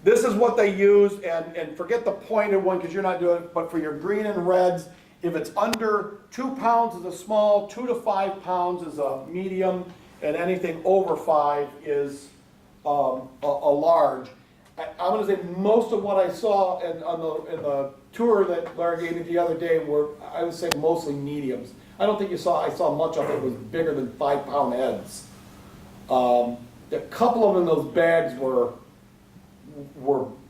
this is what they use, and forget the pointed one because you're not doing it, but for your green and reds, if it's under 2 pounds is a small, 2 to 5 pounds is a medium, and anything over 5 is a large. I'm going to say most of what I saw in the tour that Larry gave me the other day were, I would say, mostly mediums. I don't think I saw much of it was bigger than 5 pound heads. A couple of them in those bags were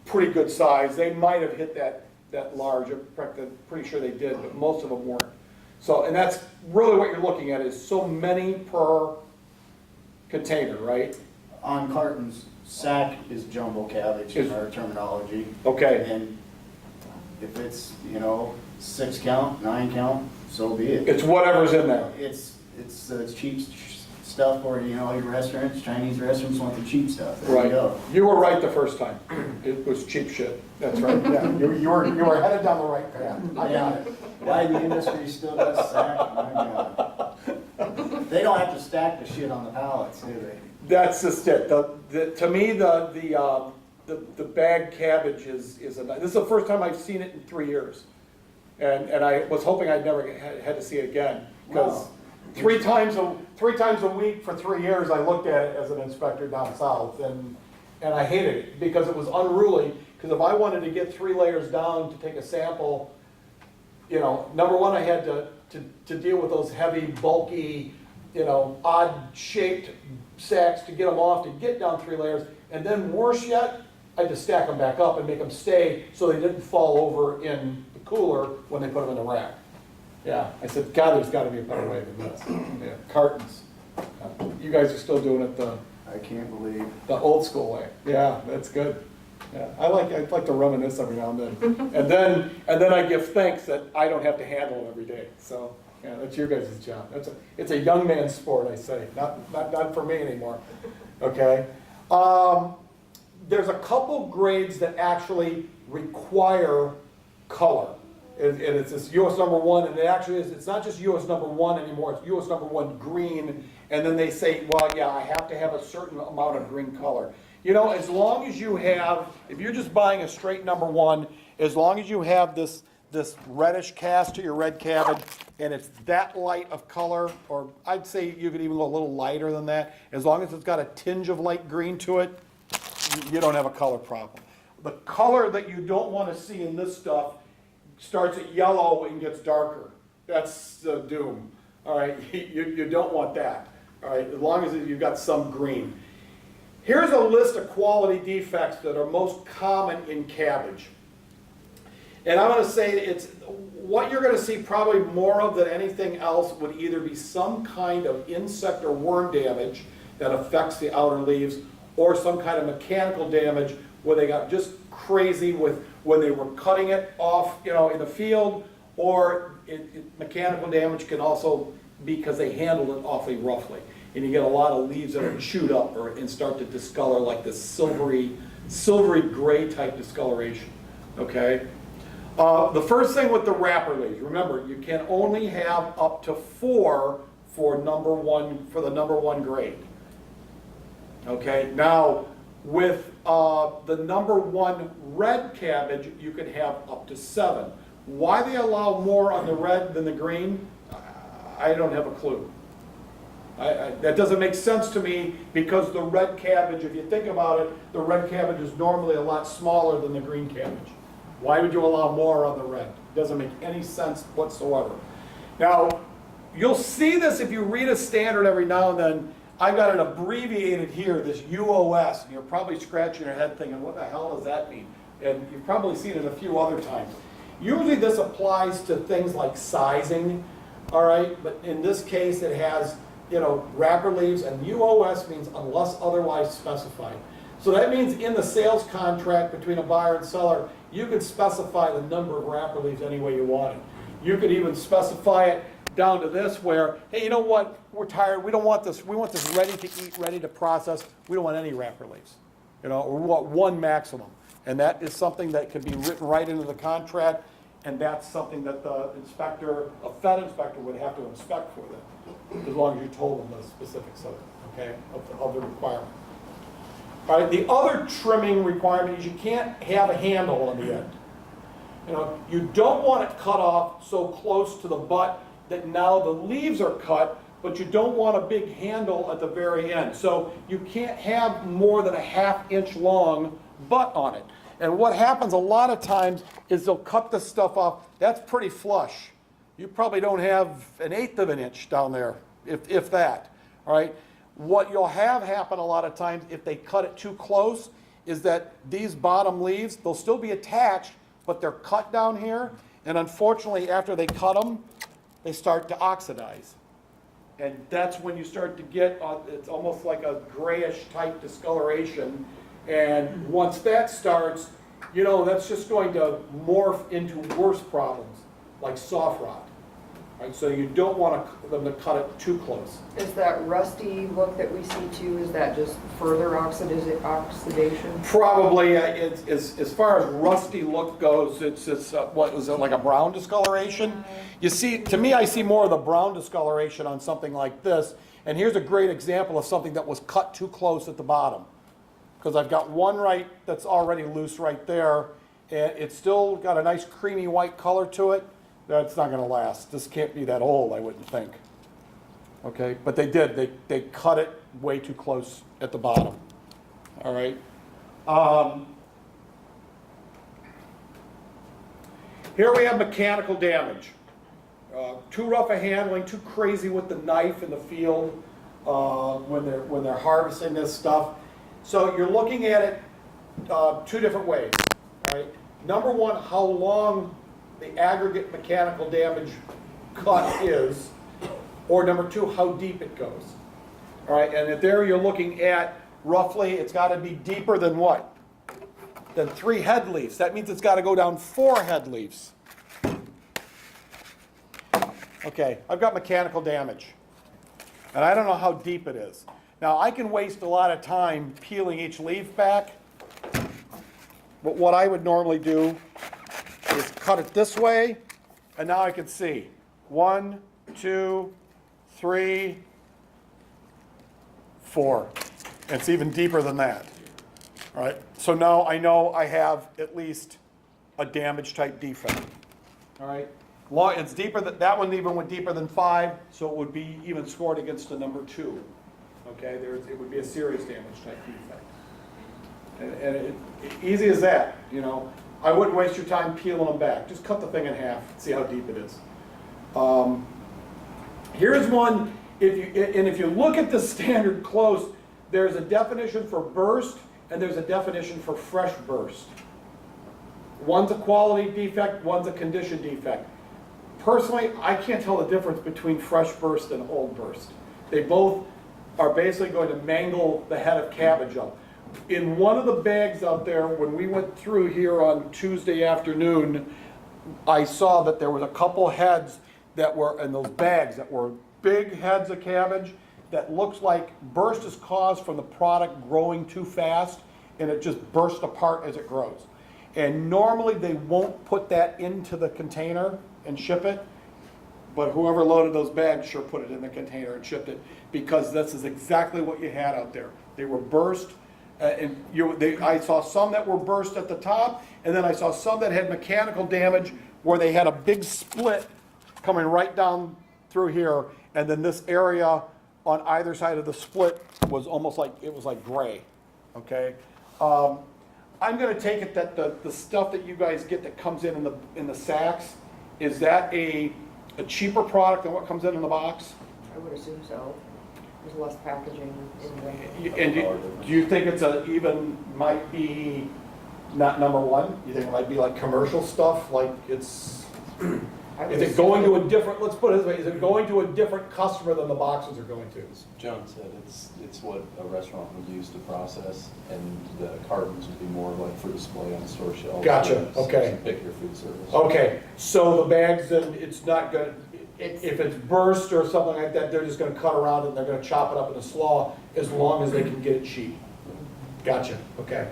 pretty good size. They might have hit that large. I'm pretty sure they did, but most of them weren't. So, and that's really what you're looking at is so many per container, right? On cartons, sack is jumbo cabbage in our terminology. Okay. And if it's, 6 count, 9 count, so be it. It's whatever's in there. It's cheap stuff for, your restaurants, Chinese restaurants want the cheap stuff. There Right. you go. You were right the first time. It was cheap shit. That's right. Yeah. You were headed down the right path. I got it. Why the industry still does sack, my God. They don't have to stack the shit on the pallets, do they? That's just it. To me, the bag cabbage is this is the first time I've seen it in 3 years, and I was hoping I'd never had to see it again because Wow. three times a week for 3 years I looked at it as an inspector down south, and I hated it because it was unruly. Because if I wanted to get 3 layers down to take a sample, number one I had to deal with those heavy, bulky, odd shaped sacks to get them off to get down 3 layers, and then worse yet, I had to stack them back up and make them stay so they didn't fall over in the cooler when they put them in the rack. Yeah, I said, God, there's got to be a better way than this. Yeah, cartons. You guys are still doing it I can't believe. the old school way. Yeah, that's good. Yeah, I like to reminisce every now and then, and then I give thanks that I don't have to handle it every day. So. Yeah, that's your guys' job. It's a young man's sport, I say, not for me anymore. Okay. There's a couple grades that actually require color, and it's this US number 1, and it actually is. It's not just US number 1 anymore. It's US number 1 green, and then they say, well, yeah, I have to have a certain amount of green color. As long as you have, if you're just buying a straight number 1, as long as you have this reddish cast to your red cabbage, and it's that light of color, or I'd say you could even go a little lighter than that, as long as it's got a tinge of light green to it, you don't have a color problem. The color that you don't want to see in this stuff starts at yellow and gets darker. That's the doom. All right, you don't want that. All right, as long as you've got some green. Here's a list of quality defects that are most common in cabbage. And I'm going to say it's what you're going to see probably more of than anything else would either be some kind of insect or worm damage that affects the outer leaves, or some kind of mechanical damage where they got just crazy with when they were cutting it off, in the field, or mechanical damage can also be because they handled it awfully roughly, and you get a lot of leaves that are chewed up and start to discolor like this silvery gray type discoloration. Okay. The first thing with the wrapper leaves, remember, you can only have up to 4 for the number 1 grade. Okay, now with the number 1 red cabbage, you can have up to 7. Why they allow more on the red than the green, I don't have a clue. That doesn't make sense to me because the red cabbage, if you think about it, the red cabbage is normally a lot smaller than the green cabbage. Why would you allow more on the red? It doesn't make any sense whatsoever. Now, you'll see this if you read a standard every now and then. I've got it abbreviated here, this UOS, and you're probably scratching your head thinking, what the hell does that mean? And you've probably seen it a few other times. Usually this applies to things like sizing, all right? But in this case, it has, wrapper leaves, and UOS means unless otherwise specified. So that means in the sales contract between a buyer and seller, you could specify the number of wrapper leaves any way you want it. You could even specify it down to this where, hey, you know what, we're tired, we don't want this, we want this ready to eat, ready to process, we don't want any wrapper leaves. Or we want 1 maximum. And that is something that can be written right into the contract, and that's something that the inspector, a Fed inspector, would have to inspect for them, as long as you told them the specifics of it, okay, of the requirement. All right, the other trimming requirement is you can't have a handle on the end. You know, you don't want it cut off so close to the butt that now the leaves are cut, but you don't want a big handle at the very end. So you can't have more than a 1/2 inch long butt on it. And what happens a lot of times is they'll cut this stuff off. That's pretty flush. You probably don't have 1/8 of an inch down there, if that, all right? What you'll have happen a lot of times if they cut it too close is that these bottom leaves, they'll still be attached, but they're cut down here. And unfortunately, after they cut them, they start to oxidize. And that's when you start to get, it's almost like a grayish type discoloration. And once that starts, you know, that's just going to morph into worse problems, like soft rot. Right? So you don't want them to cut it too close. Is that rusty look that we see too, is that just further oxidation? Probably, as far as rusty look goes, it's what was it, like a brown discoloration? You see, to me, I see more of the brown discoloration on something like this. And here's a great example of something that was cut too close at the bottom. Because I've got one right that's already loose right there, and it's still got a nice creamy white color to it. That's not going to last. This can't be that old, I wouldn't think. Okay, but they did. They cut it way too close at the bottom. All right. Here we have mechanical damage. Too rough a handling, too crazy with the knife in the field when they're harvesting this stuff. So you're looking at it two different ways. All right. Number one, how long the aggregate mechanical damage cut is, or number two, how deep it goes. All right, and there you're looking at roughly, it's got to be deeper than what? Than 3 head leaves. That means it's got to go down 4 head leaves. Okay, I've got mechanical damage, and I don't know how deep it is. Now, I can waste a lot of time peeling each leaf back, but what I would normally do is cut it this way, and now I can see 1, 2, 3, 4. And it's even deeper than that. All right, so now I know I have at least a damage type defect. All right, it's deeper than that one. Even went deeper than 5, so it would be even scored against a number 2. Okay, it would be a serious damage type defect. And easy as that, you know. I wouldn't waste your time peeling them back. Just cut the thing in half, see how deep it is. Here's one, if you look at the standard close, there's a definition for burst and there's a definition for fresh burst. One's a quality defect, one's a condition defect. Personally, I can't tell the difference between fresh burst and old burst. They both are basically going to mangle the head of cabbage up. In one of the bags out there, when we went through here on Tuesday afternoon, I saw that there was a couple heads that were in those bags that were big heads of cabbage that looks like burst is caused from the product growing too fast and it just bursts apart as it grows. And normally they won't put that into the container and ship it, but whoever loaded those bags sure put it in the container and shipped it because this is exactly what you had out there. They were burst. I saw some that were burst at the top, and then I saw some that had mechanical damage where they had a big split coming right down through here, and then this area on either side of the split was almost like, it was like gray, okay? I'm gonna take it that the stuff that you guys get that comes in the sacks, is that a cheaper product than what comes in the box? I would assume so. There's less packaging in the... And do you think it's might be not number one? You think it might be like commercial stuff, like it's, is it going to a different, let's put it this way, is it going to a different customer than the boxes are going to? As John said, it's what a restaurant would use to process, and the cartons would be more like for display on store shelves. Gotcha, okay. Pick your food service. Okay, so the bags, then it's not good. If it's burst or something like that, they're just going to cut around and they're going to chop it up in a slaw as long as they can get it cheap. Gotcha, okay.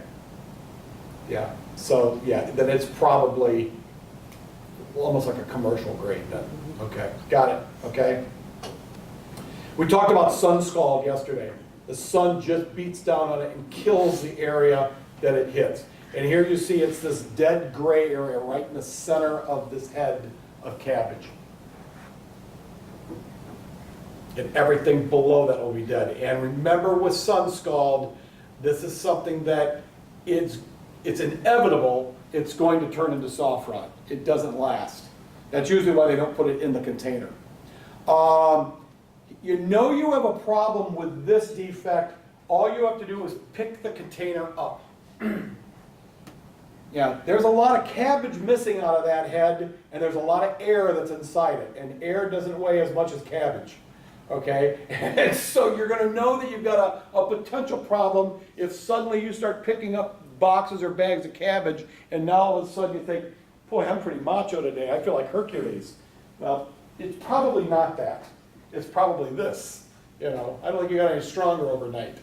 Yeah, so yeah, then it's probably almost like a commercial grade then. Okay, got it, okay. We talked about sun scald yesterday. the sun just beats down on it and kills the area that it hits. And here you see it's this dead gray area right in the center of this head of cabbage. And everything below that will be dead. And remember with sun scald, this is something that it's inevitable it's going to turn into soft rot. It doesn't last. That's usually why they don't put it in the container. You know you have a problem with this defect, all you have to do is pick the container up. Yeah, there's a lot of cabbage missing out of that head, and there's a lot of air that's inside it, and air doesn't weigh as much as cabbage, okay? And so you're gonna know that you've got a potential problem if suddenly you start picking up boxes or bags of cabbage, and now all of a sudden you think, boy, I'm pretty macho today, I feel like Hercules. Well, it's probably not that. It's probably this, you know. I don't think you got any stronger overnight.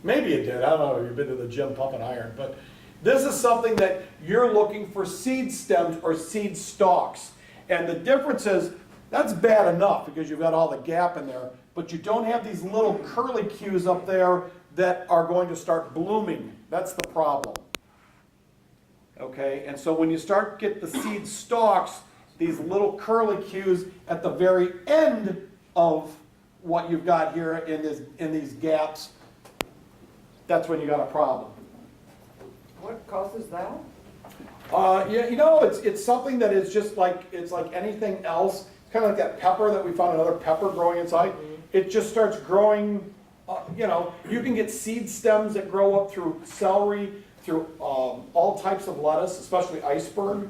Maybe you did, I don't know if you've been to the gym pumping iron, but this is something that you're looking for seed stems or seed stalks. And the difference is, that's bad enough because you've got all the gap in there, but you don't have these little curlicues up there that are going to start blooming. That's the problem. Okay, and so when you start to get the seed stalks, these little curlicues at the very end of what you've got here in these gaps, that's when you got a problem. What causes that? Yeah, you know, it's something that is just like, it's like anything else. It's kind of like that pepper that we found another pepper growing inside. It just starts growing, you know, you can get seed stems that grow up through celery, through all types of lettuce, especially iceberg.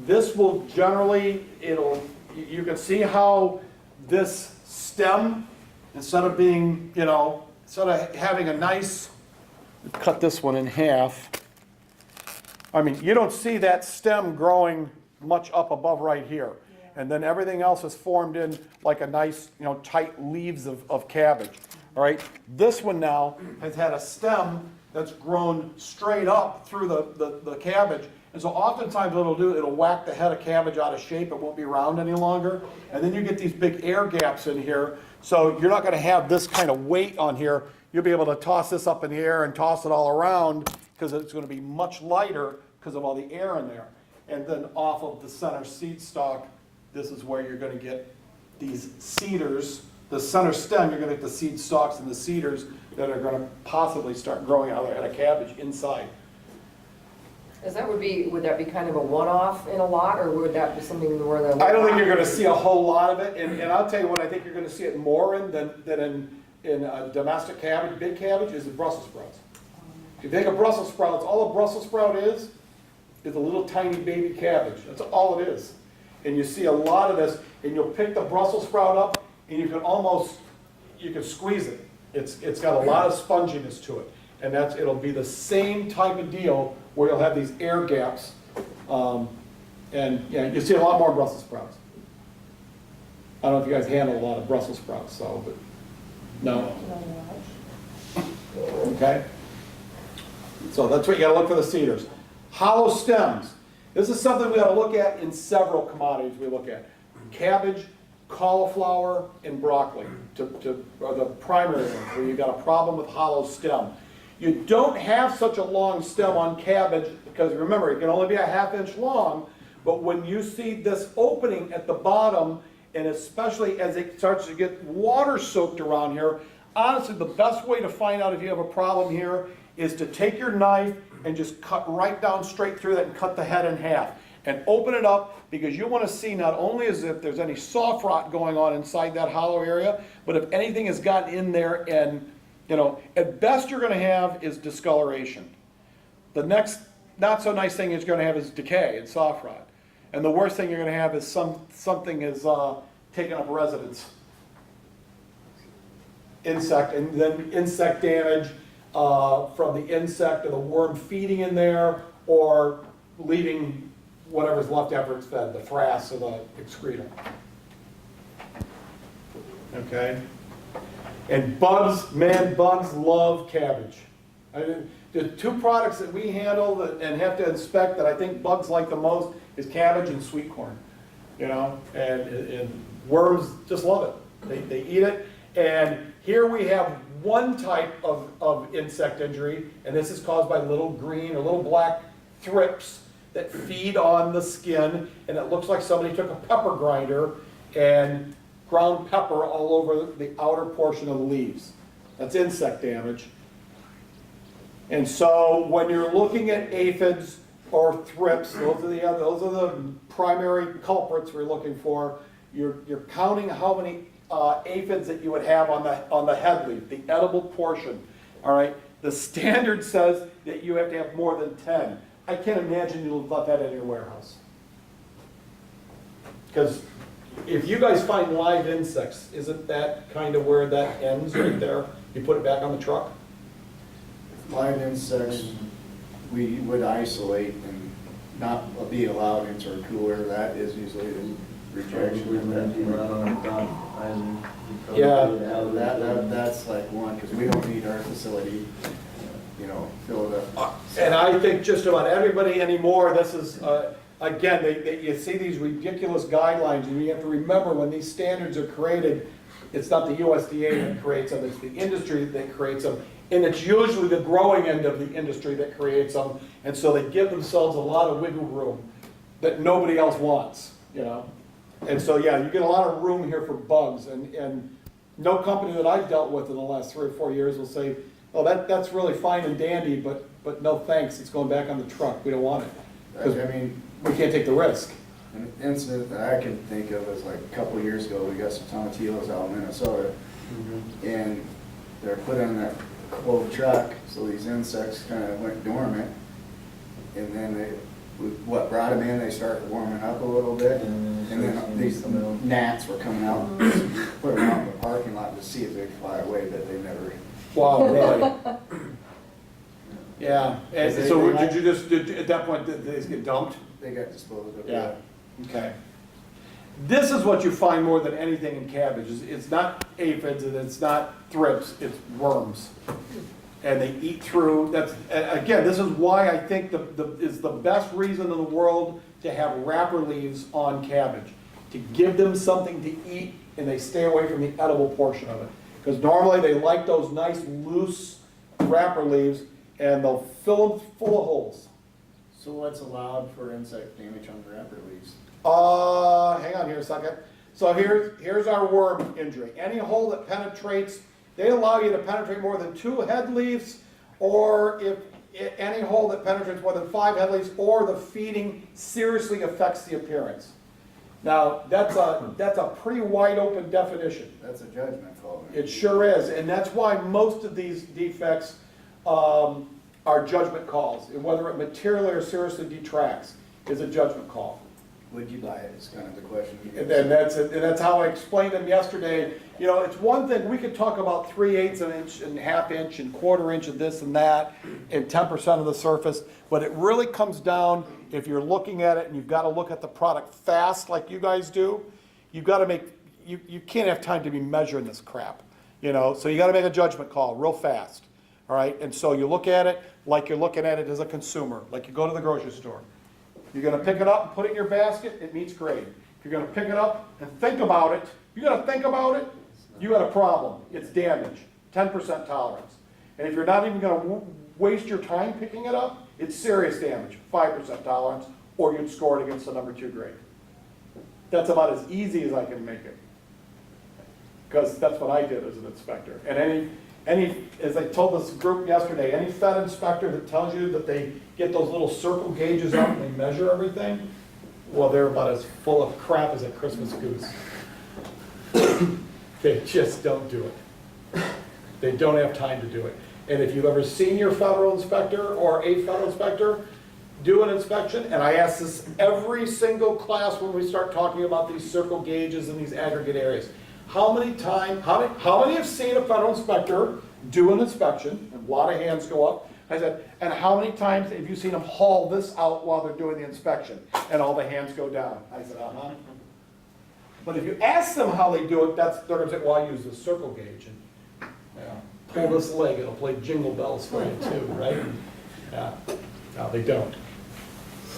This will generally, you can see how this stem, instead of being, you know, instead of having a nice, cut this one in half. I mean, you don't see that stem growing much up above right here. Yeah. And then everything else is formed in like a nice, you know, tight leaves of cabbage. All right, this one now has had a stem that's grown straight up through the cabbage. And so oftentimes what it'll whack the head of cabbage out of shape. It won't be round any longer. And then you get these big air gaps in here. So you're not going to have this kind of weight on here. You'll be able to toss this up in the air and toss it all around because it's going to be much lighter because of all the air in there. And then off of the center seed stalk, this is where you're going to get these cedars. The center stem, you're going to get the seed stalks and the cedars that are going to possibly start growing out of the head of cabbage inside. Would that be kind of a one-off in a lot, or would that be something where the? I don't think you're going to see a whole lot of it, and I'll tell you what I think you're going to see it more in than in domestic cabbage, big cabbage, is in Brussels sprouts. If you think of Brussels sprouts, all a Brussels sprout is a little tiny baby cabbage. That's all it is. And you see a lot of this, and you'll pick the Brussels sprout up, and you can squeeze it. It's got a lot of sponginess to it, and it'll be the same type of deal where you'll have these air gaps, and yeah, you see a lot more Brussels sprouts. I don't know if you guys handle a lot of Brussels sprouts, so, but no. Okay. So that's what you got to look for the cedars. Hollow stems. This is something we got to look at in several commodities we look at. Cabbage, cauliflower, and broccoli are the primary ones where you got a problem with hollow stem. You don't have such a long stem on cabbage because remember, it can only be a ½ inch long, but when you see this opening at the bottom, and especially as it starts to get water soaked around here, honestly, the best way to find out if you have a problem here is to take your knife and just cut right down straight through that and cut the head in half. And open it up because you want to see not only as if there's any soft rot going on inside that hollow area, but if anything has gotten in there and, you know, at best you're going to have is discoloration. The next not so nice thing you're going to have is decay and soft rot. And the worst thing you're going to have is something is taking up residence. Insect, and then insect damage from the insect or the worm feeding in there or leaving whatever's left after it's fed, the frass or the excreta. Okay? And bugs, man, bugs love cabbage. The two products that we handle and have to inspect that I think bugs like the most is cabbage and sweet corn. You know, and worms just love it. They eat it. And Here we have one type of insect injury, and this is caused by little green or little black thrips that feed on the skin, and it looks like somebody took a pepper grinder and ground pepper all over the outer portion of the leaves. That's insect damage. And so when you're looking at aphids or thrips, those are the primary culprits we're looking for. You're counting how many aphids that you would have on the head leaf, the edible portion. All right. The standard says that you have to have more than 10. I can't imagine you'll let that in your warehouse. Because if you guys find live insects, isn't that kind of where that ends right there? You put it back on the truck? Live insects, we would isolate and not be allowed into our cooler. That is usually the rejection. That's like one, because we don't need our facility, filled up. And I think just about everybody anymore, this is, again, you see these ridiculous guidelines, and you have to remember when these standards are created, it's not the USDA that creates them, it's the industry that creates them. And it's usually the growing end of the industry that creates them. And so they give themselves a lot of wiggle room that nobody else wants, And so, yeah, you get a lot of room here for bugs. And no company that I've dealt with in the last 3 or 4 years will say, oh, that's really fine and dandy, but no thanks, it's going back on the truck. We don't want it. Because we can't take the risk. An incident that I can think of is like a couple of years ago, we got some tomatillos out in Minnesota. And they're put on that clove truck, so these insects kind of went dormant. And then brought them in, they started warming up a little bit. And then these gnats were coming out, put them out in the parking lot to see if they'd fly away, but they never. Wow, really? Yeah. And so at that point, did they get dumped? They got disposed of. Yeah. Okay. This is what you find more than anything in cabbage. It's not aphids and it's not thrips, it's worms. And they eat through, again, this is why I think is the best reason in the world to have wrapper leaves on cabbage. To give them something to eat and they stay away from the edible portion of it. Because normally they like those nice loose wrapper leaves and they'll fill them full of holes. So what's allowed for insect damage on wrapper leaves? Hang on here a second. So here's our worm injury. Any hole that penetrates, they allow you to penetrate more than 2 head leaves, or if any hole that penetrates more than 5 head leaves, or the feeding seriously affects the appearance. Now, that's a pretty wide open definition. That's a judgment call. It sure is, and that's why most of these defects are judgment calls. And whether it materially or seriously detracts is a judgment call. Would you buy it is kind of the question. And that's how I explained them yesterday. It's one thing, we could talk about 3/8 of an inch and 1/2 inch and 1/4 inch of this and that and 10% of the surface, but it really comes down, if you're looking at it and you've got to look at the product fast like you guys do, you've got to you can't have time to be measuring this crap, so you got to make a judgment call real fast, all right? And so you look at it like you're looking at it as a consumer, like you go to the grocery store. You're going to pick it up and put it in your basket, it meets grade. If you're going to pick it up and think about it, you got to think about it, you got a problem. It's damage, 10% tolerance. And if you're not even going to waste your time picking it up, it's serious damage, 5% tolerance, or you'd score it against the number 2 grade. That's about as easy as I can make it. Because that's what I did as an inspector. And as I told this group yesterday, any Fed inspector that tells you that they get those little circle gauges out and they measure everything, well, they're about as full of crap as a Christmas goose. They just don't do it. They don't have time to do it. And if you've ever seen your federal inspector or a federal inspector do an inspection, and I ask this every single class when we start talking about these circle gauges and these aggregate areas. How many have seen a federal inspector do an inspection? And a lot of hands go up. I said, and how many times have you seen them haul this out while they're doing the inspection? And all the hands go down. I said, uh-huh. But if you ask them how they do it, they're going to say, well, I use the circle gauge. And pull this leg, it'll play jingle bells for you too, right? Yeah. No, they don't.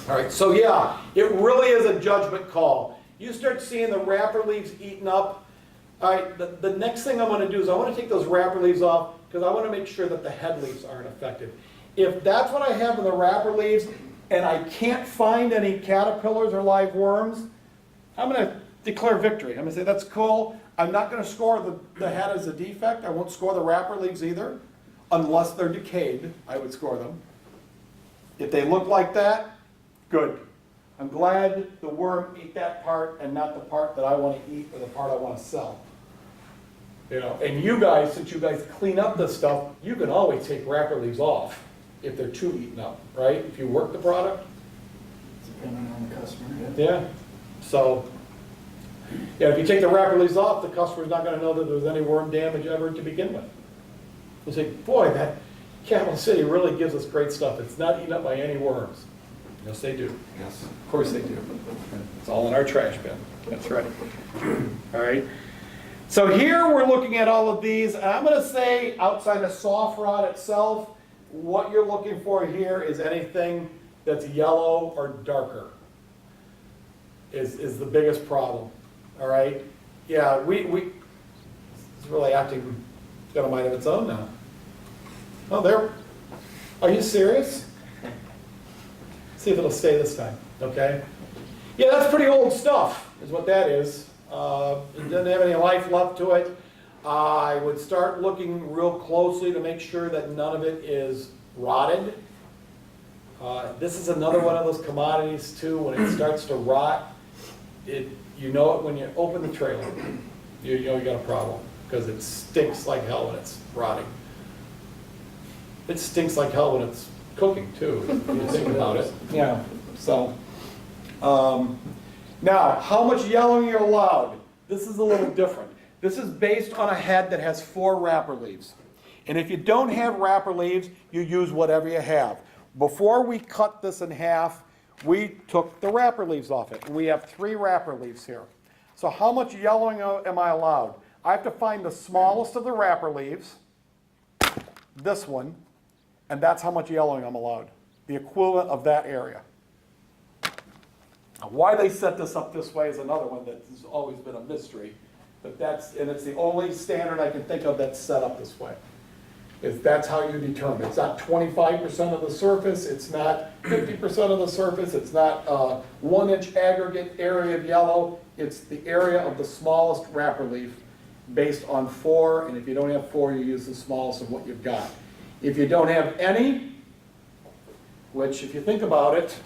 All right, so yeah, it really is a judgment call. You start seeing the wrapper leaves eaten up, All right, the next thing I'm gonna do is I wanna take those wrapper leaves off, because I wanna make sure that the head leaves aren't affected. If that's what I have in the wrapper leaves, and I can't find any caterpillars or live worms, I'm gonna declare victory. I'm gonna say, that's cool. I'm not gonna score the head as a defect. I won't score the wrapper leaves either, unless they're decayed, I would score them. If they look like that, good. I'm glad the worm ate that part and not the part that I wanna eat or the part I wanna sell. You know, and you guys, since you guys clean up this stuff, you can always take wrapper leaves off if they're too eaten up, right? If you work the product. Depending on the customer. Yeah. So, yeah, if you take the wrapper leaves off, the customer's not gonna know that there was any worm damage ever to begin with. They'll say, boy, that Capital City really gives us great stuff. It's not eaten up by any worms. Yes, they do. Yes, of course they do. It's all in our trash bin. That's right. All right. So here we're looking at all of these. And I'm gonna say outside of soft rot itself, what you're looking for here is anything that's yellow or darker is the biggest problem. All right. Yeah, it's really acting, it's got a mind of its own now. Oh, there. Are you serious? See if it'll stay this time, okay? Yeah, that's pretty old stuff, is what that is. It doesn't have any life left to it. I would start looking real closely to make sure that none of it is rotted. This is another one of those commodities too. When it starts to rot, you know it when you open the trailer. You know you got a problem because it stinks like hell when it's rotting. It stinks like hell when it's cooking too, if you think about it. Yeah, so. Now, how much yellowing you're allowed? This is a little different. This is based on a head that has 4 wrapper leaves. And if you don't have wrapper leaves, you use whatever you have. Before we cut this in half, we took the wrapper leaves off it. We have 3 wrapper leaves here. So how much yellowing am I allowed? I have to find the smallest of the wrapper leaves, this one, and that's how much yellowing I'm allowed. The equivalent of that area. Now, why they set this up this way is another one that has always been a mystery. But it's the only standard I can think of that's set up this way. That's how you determine. It's not 25% of the surface, it's not 50% of the surface, it's not 1-inch aggregate area of yellow. It's the area of the smallest wrapper leaf based on 4, and if you don't have 4, you use the smallest of what you've got. If you don't have any, which if you think about it,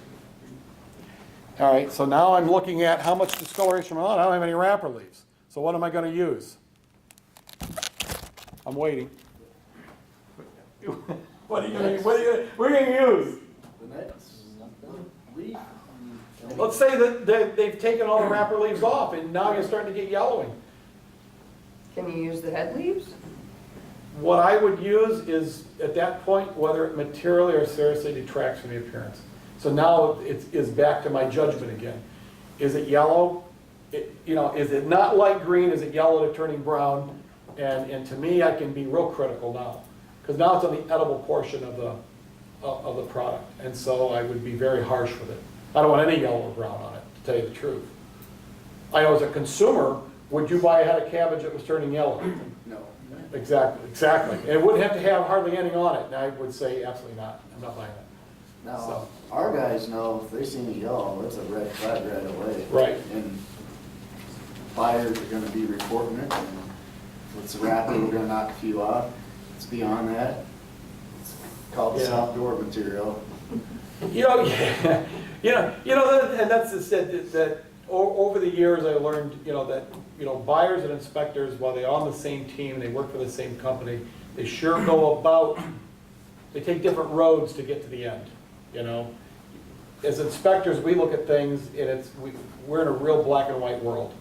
all right, so now I'm looking at how much discoloration. I don't have any wrapper leaves. So what am I going to use? I'm waiting. What are you going to use? The next leaf. Let's say that they've taken all the wrapper leaves off and now you're starting to get yellowing. Can you use the head leaves? What I would use is, at that point, whether it materially or seriously detracts from the appearance. So now it's back to my judgment again. Is it yellow? Is it not light green? Is it yellow to turning brown? And to me, I can be real critical now. Because now it's on the edible portion of the product. And so I would be very harsh with it. I don't want any yellow or brown on it, to tell you the truth. I know as a consumer, would you buy a head of cabbage that was turning yellow? No. Exactly. It wouldn't have to have hardly any on it. And I would say absolutely not. I'm not buying that. Now, So. our guys know if they see me yellow, it's a red flag right away. Right. And buyers are gonna be reporting it, and if it's wrapping, we're gonna knock a few off. It's beyond that. It's called soft door material. And that's just that over the years I learned, that buyers and inspectors, while they're on the same team, they work for the same company, they sure go about, they take different roads to get to the end, As inspectors, we look at things and we're in a real black and white world,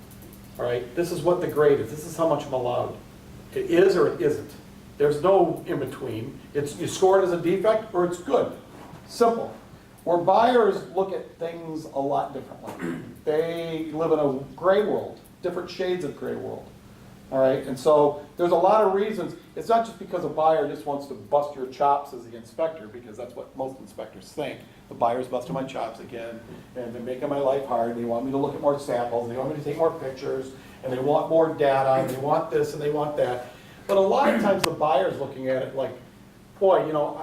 all right? This is what the grade is. This is how much I'm allowed. It is or it isn't. There's no in between. You score it as a defect or it's good. Simple. Where buyers look at things a lot differently. They live in a gray world, different shades of gray world. All right, and so there's a lot of reasons. It's not just because a buyer just wants to bust your chops as the inspector, because that's what most inspectors think. The buyer's busting my chops again, and they're making my life hard, and they want me to look at more samples, and they want me to take more pictures, and they want more data, and they want this and they want that. But a lot of times the buyer's looking at it like, boy, you know,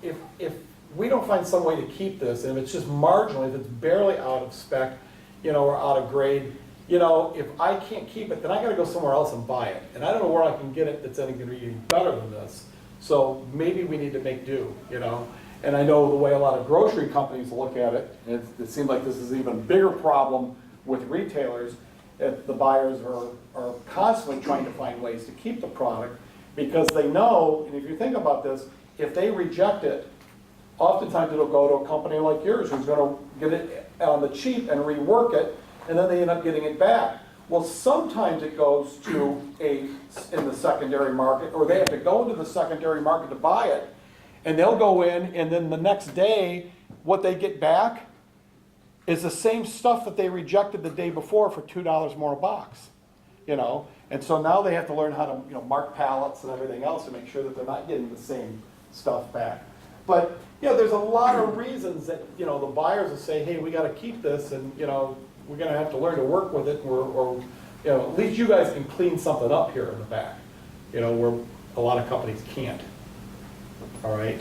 if we don't find some way to keep this, and if it's just marginally, if it's barely out of spec, you know, or out of grade, you know, if I can't keep it, then I gotta go somewhere else and buy it. And I don't know where I can get it that's any gonna be any better than this. So maybe we need to make do, you know? And I know the way a lot of grocery companies look at it, it seems like this is an even bigger problem with retailers, that the buyers are constantly trying to find ways to keep the product, because they know, and if you think about this, if they reject it, oftentimes it'll go to a company like yours who's gonna get it on the cheap and rework it, and then they end up getting it back. Well, sometimes it goes to in the secondary market, or they have to go into the secondary market to buy it, and they'll go in, and then the next day, what they get back is the same stuff that they rejected the day before for $2 more a box, you know? And so now they have to learn how to, you know, mark pallets and everything else to make sure that they're not getting the same stuff back. But, you know, there's a lot of reasons that, you know, the buyers will say, hey, we gotta keep this, and, you know, we're gonna have to learn to work with it, or you know, at least you guys can clean something up here in the back, you know, where a lot of companies can't. All right.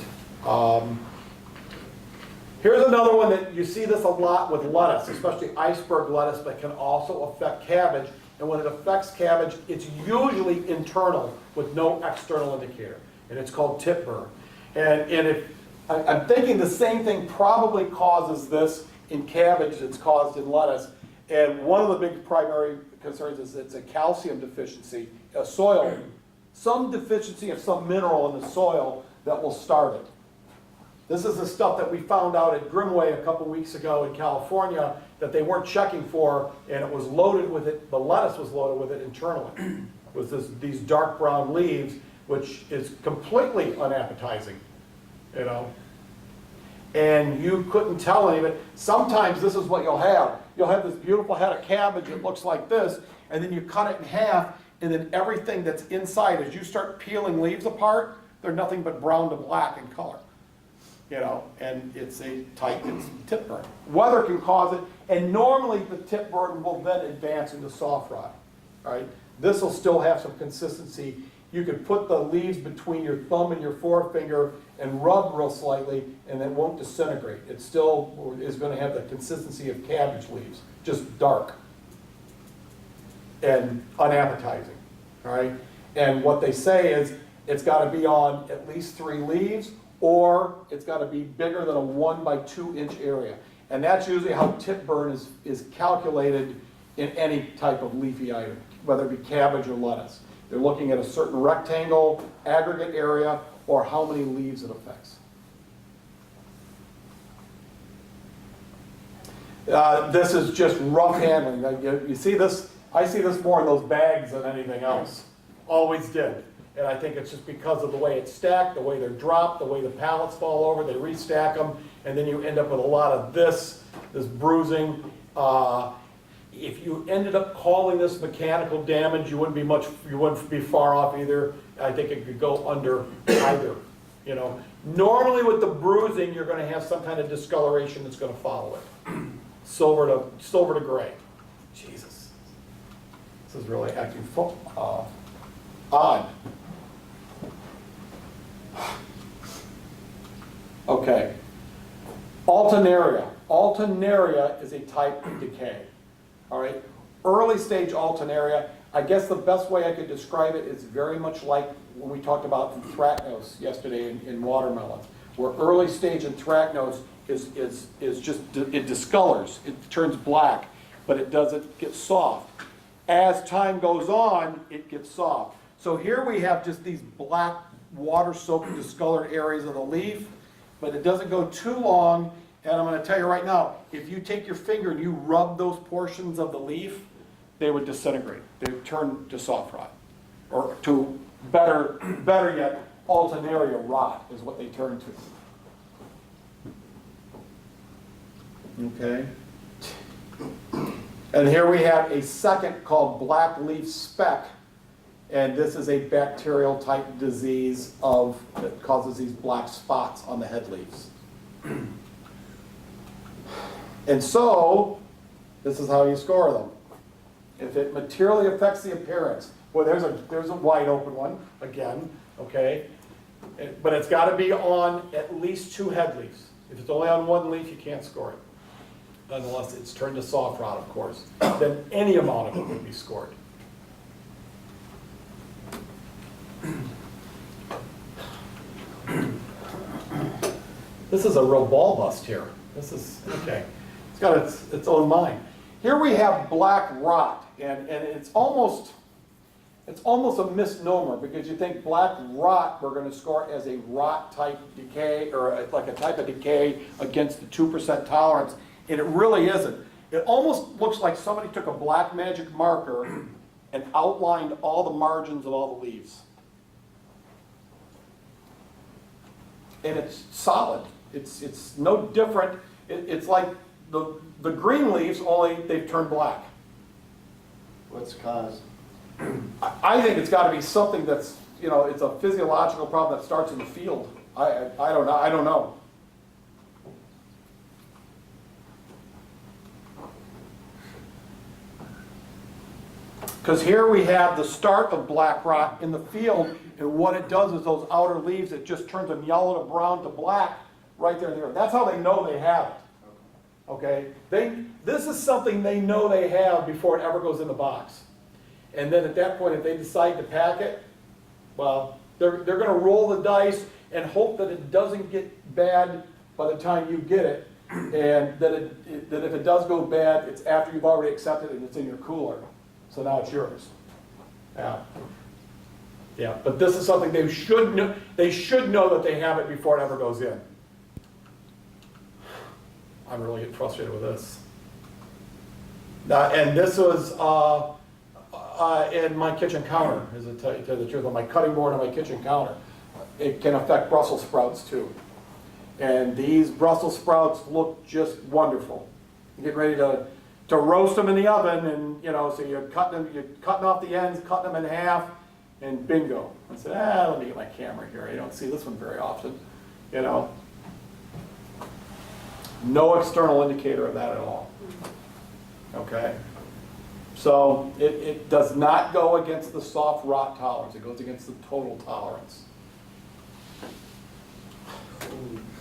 Here's another one that you see this a lot with lettuce, especially iceberg lettuce, but can also affect cabbage. And when it affects cabbage, it's usually internal with no external indicator, and it's called tip burn. And if I'm thinking the same thing probably causes this in cabbage that's caused in lettuce. And one of the big primary concerns is it's a calcium deficiency, a soil, some deficiency of some mineral in the soil that will start it. This is the stuff that we found out at Grimway a couple weeks ago in California that they weren't checking for, and it was loaded with it, the lettuce was loaded with it internally. With these dark brown leaves, which is completely unappetizing, you know. And you couldn't tell anybody. Sometimes this is what you'll have. You'll have this beautiful head of cabbage that looks like this, and then you cut it in half, and then everything that's inside, as you start peeling leaves apart, they're nothing but brown to black in color. You know, and it's a type, it's tip burn. Weather can cause it, and normally the tip burn will then advance into soft rot. All right, this will still have some consistency. You could put the leaves between your thumb and your forefinger and rub real slightly, and it won't disintegrate. It still is going to have the consistency of cabbage leaves, just dark and unappetizing. All right, and what they say is it's got to be on at least 3 leaves, or it's got to be bigger than a 1 by 2 inch area. And that's usually how tip burn is calculated in any type of leafy item, whether it be cabbage or lettuce. They're looking at a certain rectangle, aggregate area, or how many leaves it affects. This is just rough handling. You see this, I see this more in those bags than anything else. Always did. And I think it's just because of the way it's stacked, the way they're dropped, the way the pallets fall over, they restack them, and then you end up with a lot of this bruising. If you ended up calling this mechanical damage, you wouldn't be far off either. I think it could go under either, you know. Normally with the bruising, you're gonna have some kind of discoloration that's gonna follow it. Silver to gray. Jesus. This is really acting odd. Okay. Alternaria. Alternaria is a type of decay. All right. Early stage alternaria, I guess the best way I could describe it is very much like when we talked about anthracnose yesterday in watermelons, where early stage anthracnose is just, it discolors, it turns black, but it doesn't get soft. As time goes on, it gets soft. So here we have just these black, water-soaked, discolored areas of the leaf, but it doesn't go too long, and I'm going to tell you right now, if you take your finger and you rub those portions of the leaf, they would disintegrate. They would turn to soft rot, or to better yet, alternaria rot is what they turn to. Okay. And here we have a second called black leaf speck. And this is a bacterial type disease that causes these black spots on the head leaves. And so, this is how you score them. If it materially affects the appearance, well, there's a wide open one, again, okay? But it's gotta be on at least 2 head leaves. If it's only on 1 leaf, you can't score it. Unless it's turned to soft rot, of course. Then any amount of it would be scored. This is a real ball bust here. This is, okay. It's got its own mind. Here we have black rot, and it's almost a misnomer because you think black rot we're going to score as a rot type decay or like a type of decay against the 2% tolerance, and it really isn't. It almost looks like somebody took a black magic marker and outlined all the margins of all the leaves. And it's solid. It's no different. It's like the green leaves, only they've turned black. What's the cause? I think it's got to be something that's, it's a physiological problem that starts in the field. I don't know. Because here we have the start of black rot in the field, and what it does is those outer leaves, it just turns them yellow to brown to black right there in the earth. That's how they know they have it. Okay? This is something they know they have before it ever goes in the box. And then at that point, if they decide to pack it, well, they're going to roll the dice and hope that it doesn't get bad by the time you get it, and that if it does go bad, it's after you've already accepted it and it's in your cooler. So now it's yours. Yeah. Yeah, but this is something they should know. They should know that they have it before it ever goes in. I'm really getting frustrated with this. And this was in my kitchen counter, to tell you the truth, on my cutting board on my kitchen counter. It can affect Brussels sprouts too. And these Brussels sprouts look just wonderful. You get ready to roast them in the oven, and so you're cutting off the ends, cutting them in half, and bingo. I said, let me get my camera here. I don't see this one very often, No external indicator of that at all. Okay? So it does not go against the soft rot tolerance. It goes against the total tolerance.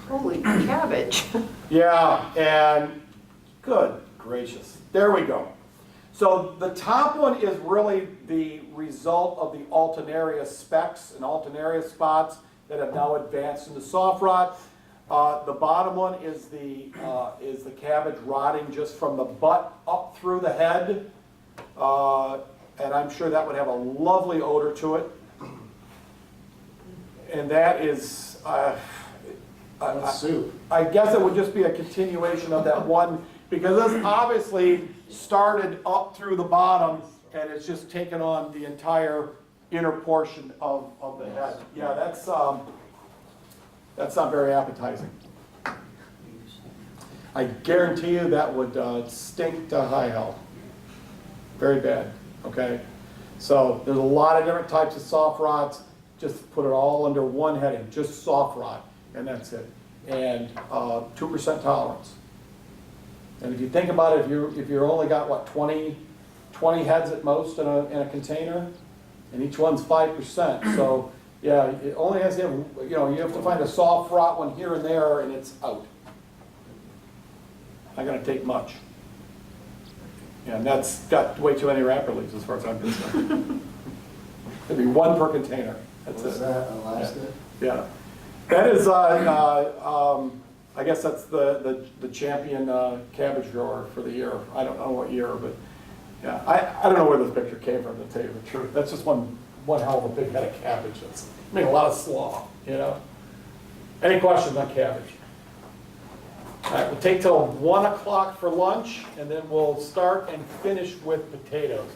Holy cabbage. Yeah, and good gracious. There we go. So the top one is really the result of the alternaria specks and alternaria spots that have now advanced into soft rot. The bottom one is the cabbage rotting just from the butt up through the head. And I'm sure that would have a lovely odor to it. And that is, Soup. I guess it would just be a continuation of that one, because this obviously started up through the bottom and it's just taken on the entire inner portion of the head. Yeah, that's not very appetizing. I guarantee you that would stink to high hell. Very bad, okay? So there's a lot of different types of soft rots. Just put it all under one heading, just soft rot, and that's it. And 2% tolerance. And if you think about it, if you're only got, what, 20 heads at most in a container, and each one's 5%, so yeah, it only has to have, you have to find a soft rot one here and there, and it's out. Not gonna take much. And that's got way too many wrapper leaves as far as I'm concerned. There'd be 1 per container. That's What's it. that, Alaska? Yeah. That is, I guess that's the champion cabbage grower for the year. I don't know what year, but yeah. I don't know where this picture came from, to tell you the truth. That's just one hell of a big head of cabbage. That's, a lot of slaw, Any questions on cabbage? All right, we'll take till 1 o'clock for lunch, and then we'll start and finish with potatoes.